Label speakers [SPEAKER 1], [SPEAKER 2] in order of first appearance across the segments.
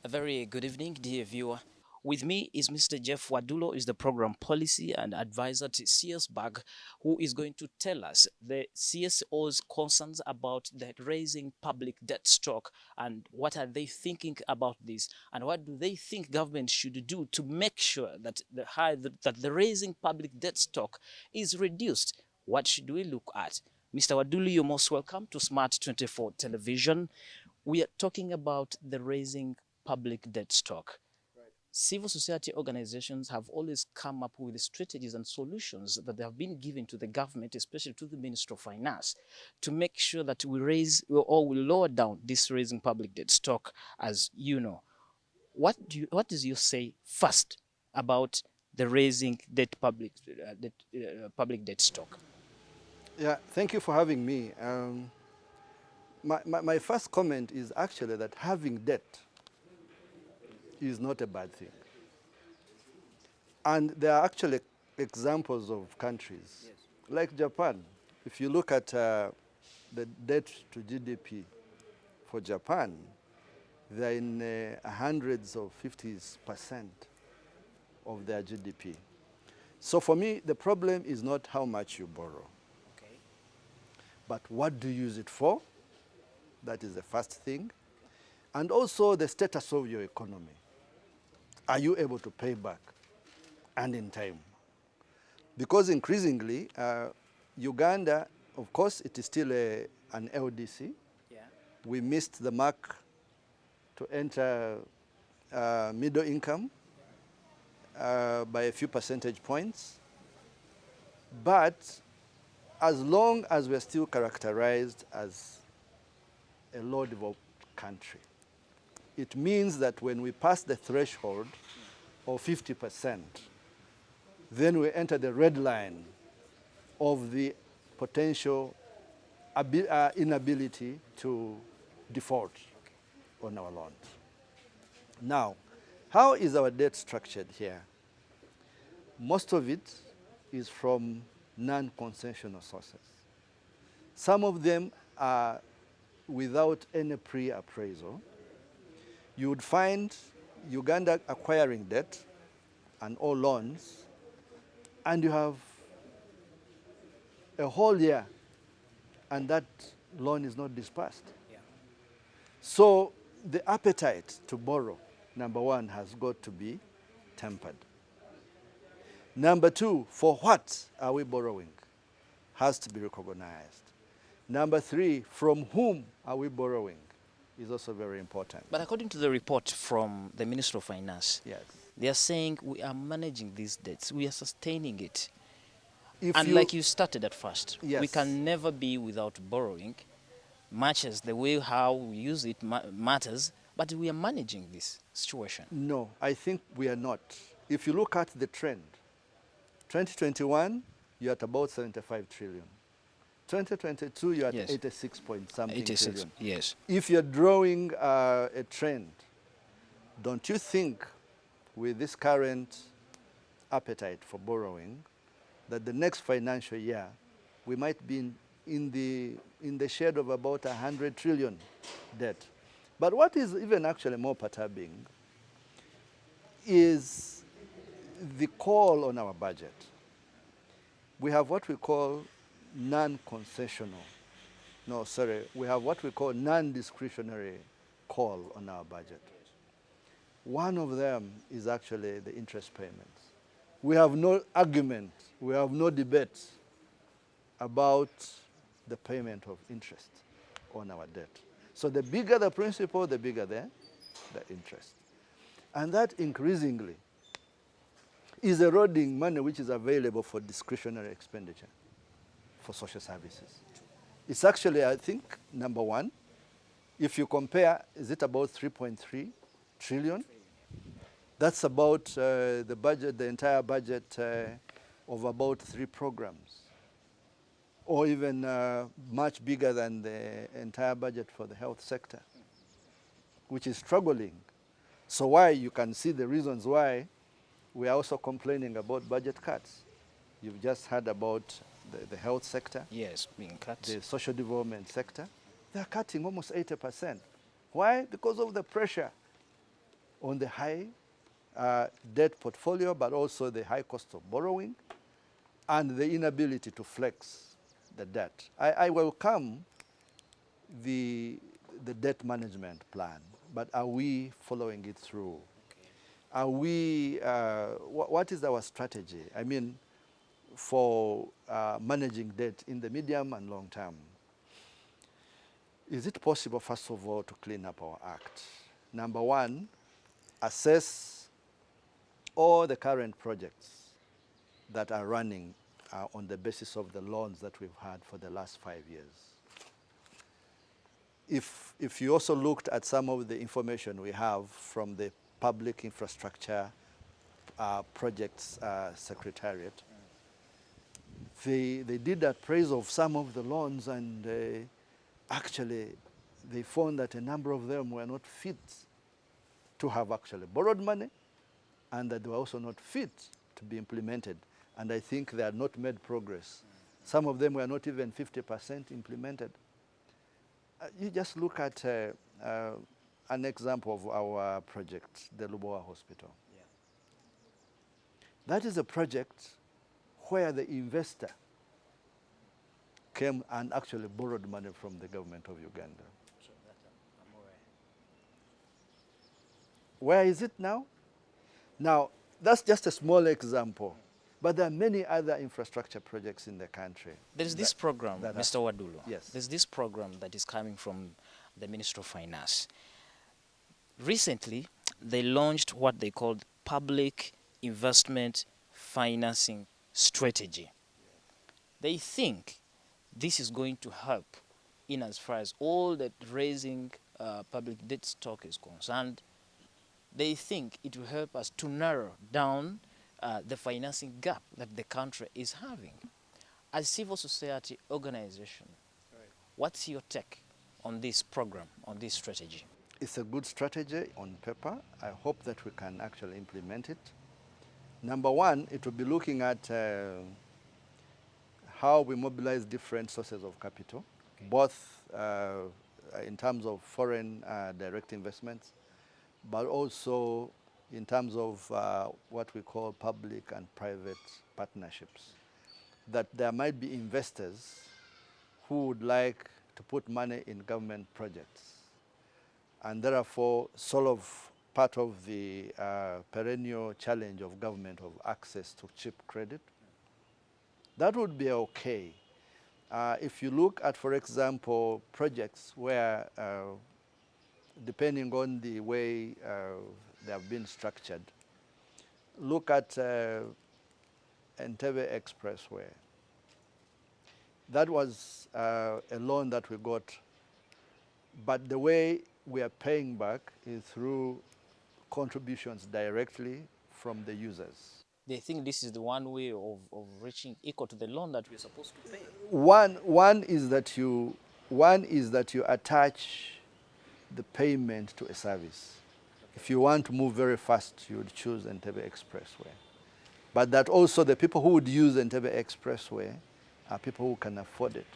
[SPEAKER 1] A very good evening, dear viewer. With me is Mr. Jeff Wadulo, is the program policy and advisor to CSBAG, who is going to tell us the CSOs' concerns about the raising public debt stock and what are they thinking about this and what do they think government should do to make sure that the raising public debt stock is reduced. What should we look at? Mr. Wadulo, you're most welcome to Smart 24 Television. We are talking about the raising public debt stock. Civil society organizations have always come up with strategies and solutions that they have been given to the government, especially to the Minister of Finance, to make sure that we raise or we lower down this raising public debt stock, as you know. What does you say first about the raising public debt stock?
[SPEAKER 2] Yeah, thank you for having me. My first comment is actually that having debt is not a bad thing. And there are actually examples of countries, like Japan. If you look at the debt to GDP for Japan, they're in hundreds of 50% of their GDP. So for me, the problem is not how much you borrow,
[SPEAKER 1] Okay.
[SPEAKER 2] but what do you use it for? That is the first thing. And also the status of your economy. Are you able to pay back and in time? Because increasingly, Uganda, of course, it is still an LDC.
[SPEAKER 1] Yeah.
[SPEAKER 2] We missed the mark to enter middle income by a few percentage points. But as long as we're still characterized as a low-developed country, it means that when we pass the threshold of 50%, then we enter the red line of the potential inability to default on our loans. Now, how is our debt structured here? Most of it is from non-concessional sources. Some of them are without any pre-appraisal. You would find Uganda acquiring debt and all loans, and you have a whole year, and that loan is not dispersed.
[SPEAKER 1] Yeah.
[SPEAKER 2] So the appetite to borrow, number one, has got to be tempered. Number two, for what are we borrowing? Has to be recognized. Number three, from whom are we borrowing? Is also very important.
[SPEAKER 1] But according to the report from the Minister of Finance,
[SPEAKER 2] Yes.
[SPEAKER 1] they are saying we are managing these debts, we are sustaining it.
[SPEAKER 2] If
[SPEAKER 1] And like you started at first, we
[SPEAKER 2] Yes.
[SPEAKER 1] can never be without borrowing, much as the way how we use it matters, but we are managing this situation.
[SPEAKER 2] No, I think we are not. If you look at the trend, 2021, you're at about 75 trillion. 2022, you're at
[SPEAKER 1] Yes.
[SPEAKER 2] 86 point something
[SPEAKER 1] 86,
[SPEAKER 2] trillion.
[SPEAKER 1] yes.
[SPEAKER 2] If you're drawing a trend, don't you think with this current appetite for borrowing that the next financial year we might be in the shade of about 100 trillion debt? But what is even actually more perturbing is the call on our budget. We have what we call non-concessional. No, sorry, we have what we call non-discretionary call on our budget. One of them is actually the interest payments. We have no argument, we have no debate about the payment of interest on our debt. So the bigger the principal, the bigger the interest. And that increasingly is eroding money which is available for discretionary expenditure for social services. It's actually, I think, number one. If you compare, is it about 3.3 trillion? That's about the budget, the entire budget of about 3 programs, or even much bigger than the entire budget for the health sector, which is struggling. So why you can see the reasons why we are also complaining about budget cuts. You've just heard about the health sector.
[SPEAKER 1] Yes, being cut.
[SPEAKER 2] The social development sector. They're cutting almost 80%. Why? Because of the pressure on the high debt portfolio, but also the high cost of borrowing and the inability to flex the debt. I welcome the debt management plan, but are we following it through?
[SPEAKER 1] Okay.
[SPEAKER 2] Are we, what is our strategy? I mean, for managing debt in the medium and long term. Is it possible, first of all, to clean up our act? Number one, assess all the current projects that are running on the basis of the loans that we've had for the last 5 years. If you also looked at some of the information we have from the Public Infrastructure Projects Secretariat, they did appraisal of some of the loans, and actually they found that a number of them were not fit to have actually borrowed money, and that they were also not fit to be implemented. And I think they had not made progress. Some of them were not even 50% implemented. You just look at an example of our project, the Lubowa Hospital.
[SPEAKER 1] Yeah.
[SPEAKER 2] That is a project where the investor came and actually borrowed money from the government of Uganda.
[SPEAKER 1] So that I'm aware.
[SPEAKER 2] Where is it now? Now, that's just a small example, but there are many other infrastructure projects in the country.
[SPEAKER 1] There is this program,
[SPEAKER 2] that
[SPEAKER 1] Mr. Wadulo.
[SPEAKER 2] Yes.
[SPEAKER 1] There's this program that is coming from the Ministry of Finance. Recently, they launched what they called Public Investment Financing Strategy. They think this is going to help in as far as all that raising public debt stock is concerned. They think it will help us to narrow down the financing gap that the country is having. As civil society organization, what's your take on this program, on this strategy?
[SPEAKER 2] It's a good strategy on paper. I hope that we can actually implement it. Number one, it will be looking at how we mobilize different sources of capital, both in terms of foreign direct investments, but also in terms of what we call public and private partnerships. That there might be investors who would like to put money in government projects and therefore solve part of the perennial challenge of government of access to cheap credit. That would be okay. If you look at, for example, projects where, depending on the way they have been structured, look at Entebbe Expressway. That was a loan that we got, but the way we are paying back is through contributions directly from the users.
[SPEAKER 1] They think this is the one way of reaching equal to the loan that we're supposed to pay.
[SPEAKER 2] One is that you attach the payment to a service. If you want to move very fast, you would choose Entebbe Expressway. But that also the people who would use Entebbe Expressway are people who can afford it.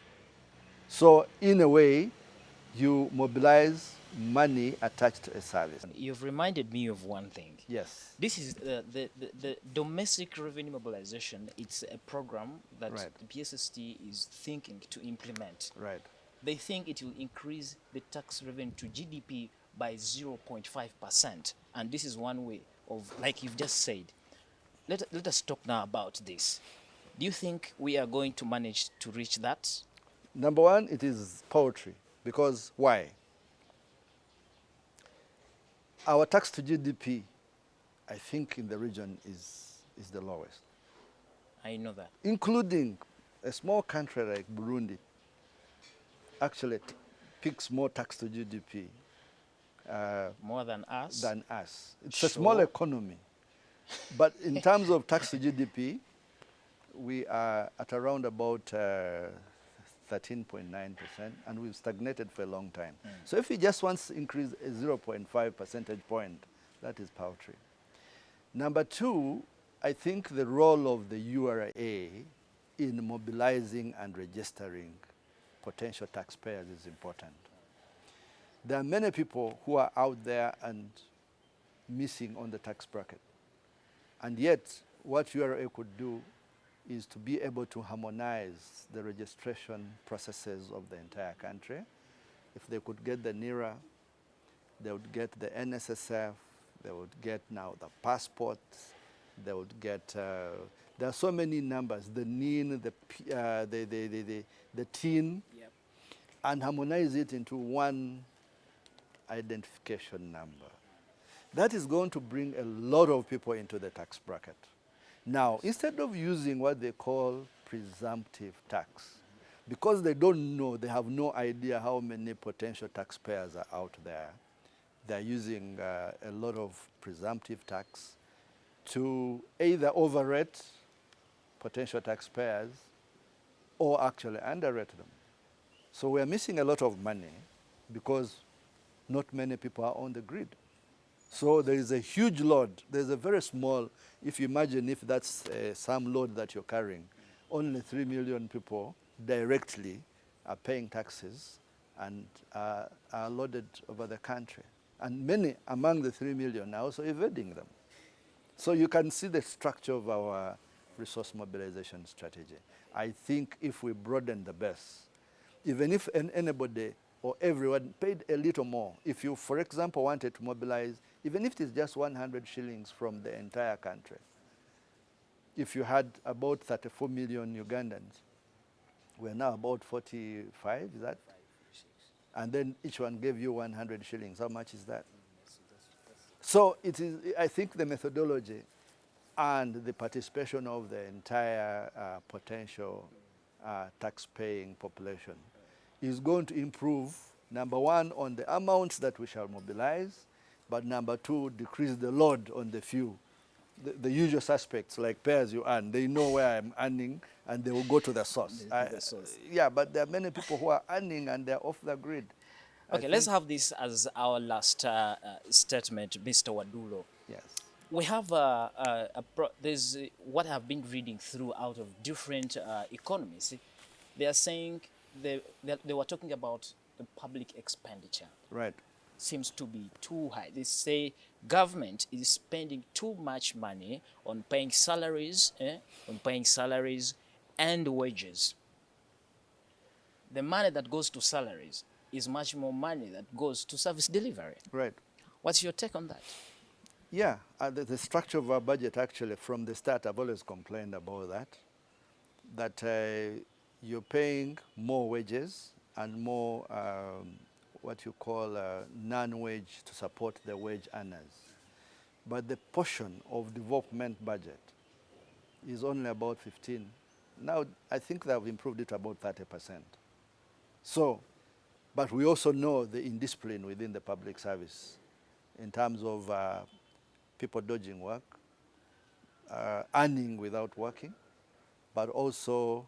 [SPEAKER 2] So in a way, you mobilize money attached to a service.
[SPEAKER 1] You've reminded me of one thing.
[SPEAKER 2] Yes.
[SPEAKER 1] This is the domestic revenue mobilization. It's a program that
[SPEAKER 2] Right.
[SPEAKER 1] the PSST is thinking to implement.
[SPEAKER 2] Right.
[SPEAKER 1] They think it will increase the tax revenue to GDP by 0.5%. And this is one way of, like you've just said. Let us talk now about this. Do you think we are going to manage to reach that?
[SPEAKER 2] Number one, it is poetry. Because why? Our tax to GDP, I think in the region is the lowest.
[SPEAKER 1] I know that.
[SPEAKER 2] Including a small country like Burundi, actually picks more tax to GDP.
[SPEAKER 1] More than us?
[SPEAKER 2] Than us. It's
[SPEAKER 1] Sure.
[SPEAKER 2] a small economy. But in terms of tax to GDP, we are at around about 13.9%, and we've stagnated for a long time. So if we just want to increase a 0.5 percentage point, that is poetry. Number two, I think the role of the URA in mobilizing and registering potential taxpayers is important. There are many people who are out there and missing on the tax bracket. And yet, what URA could do is to be able to harmonize the registration processes of the entire country. If they could get the NIRA, they would get the NSSF, they would get now the passports, they would get, there are so many numbers, the NIN, the TIN,
[SPEAKER 1] Yep.
[SPEAKER 2] and harmonize it into one identification number. That is going to bring a lot of people into the tax bracket. Now, instead of using what they call presumptive tax, because they don't know, they have no idea how many potential taxpayers are out there, they're using a lot of presumptive tax to either overrate potential taxpayers or actually underrate them. So we're missing a lot of money because not many people are on the grid. So there is a huge load. There's a very small, if you imagine if that's some load that you're carrying, only 3 million people directly are paying taxes and are loaded over the country. And many among the 3 million are also evading them. So you can see the structure of our resource mobilization strategy. I think if we broaden the base, even if anybody or everyone paid a little more, if you, for example, wanted to mobilize, even if it is just 100 shillings from the entire country, if you had about 34 million Ugandans, we're now about 45, is that? And then each one gave you 100 shillings. How much is that? So it is, I think the methodology and the participation of the entire potential tax-paying population is going to improve, number one, on the amounts that we shall mobilize, but number two, decrease the load on the few. The usual suspects, like pay as you earn, they know where I'm earning and they will go to the source. Yeah, but there are many people who are earning and they're off the grid.
[SPEAKER 1] Okay, let's have this as our last statement, Mr. Wadulo.
[SPEAKER 2] Yes.
[SPEAKER 1] We have there's what I've been reading through out of different economies. They are saying they were talking about the public expenditure.
[SPEAKER 2] Right.
[SPEAKER 1] Seems to be too high. They say government is spending too much money on paying salaries, and wages. The money that goes to salaries is much more money that goes to service delivery.
[SPEAKER 2] Right.
[SPEAKER 1] What's your take on that?
[SPEAKER 2] Yeah, the structure of our budget actually from the start, I've always complained about that you're paying more wages and more what you call non-wage to support the wage earners. But the portion of development budget is only about 15. Now, I think they've improved it to about 30%. So, but we also know the indiscipline within the public service in terms of people dodging work, earning without working, but also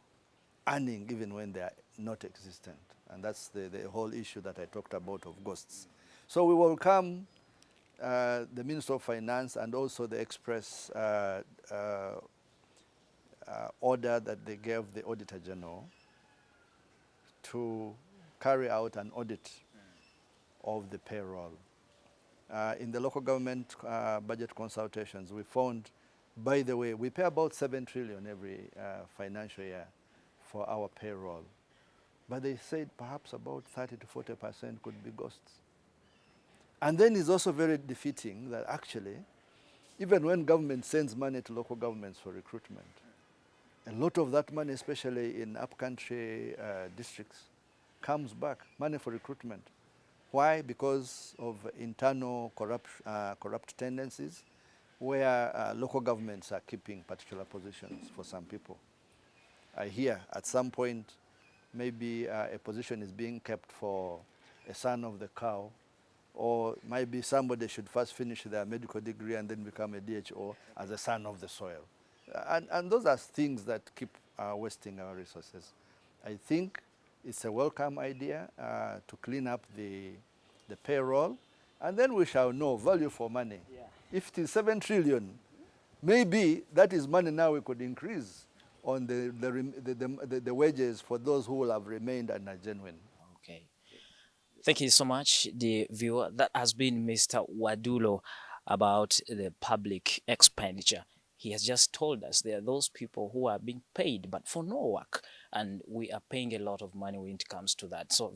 [SPEAKER 2] earning even when they are not existent. And that's the whole issue that I talked about of ghosts. So we welcome the Minister of Finance and also the express order that they gave the Auditor General to carry out an audit of the payroll. In the local government budget consultations, we found, by the way, we pay about 7 trillion every financial year for our payroll. But they said perhaps about 30 to 40% could be ghosts. And then it's also very defeating that actually, even when government sends money to local governments for recruitment, a lot of that money, especially in upcountry districts, comes back, money for recruitment. Why? Because of internal corrupt tendencies where local governments are keeping particular positions for some people. I hear at some point maybe a position is being kept for a son of the cow, or maybe somebody should first finish their medical degree and then become a DHO as a son of the soil. And those are things that keep wasting our resources. I think it's a welcome idea to clean up the payroll, and then we shall know value for money. Yeah. If it is 7 trillion, maybe that is money now we could increase on the wages for those who will have remained and are genuine.
[SPEAKER 1] Okay. Thank you so much, the viewer. That has been Mr. Wadulo. about the public expenditure. He has just told us there are those people who are being paid but for no work, and we are paying a lot of money when it comes to that. So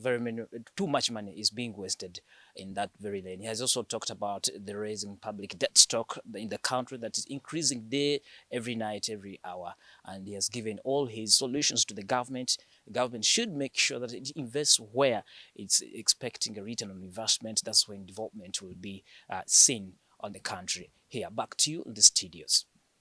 [SPEAKER 1] too much money is being wasted in that very lane. He has also talked about the raising public debt stock in the country that is increasing day, every night, every hour, and he has given all his solutions to the government. The government should make sure that it invests where it's expecting a return on investment. That's when development will be seen on the country. Here, back to you in the studios.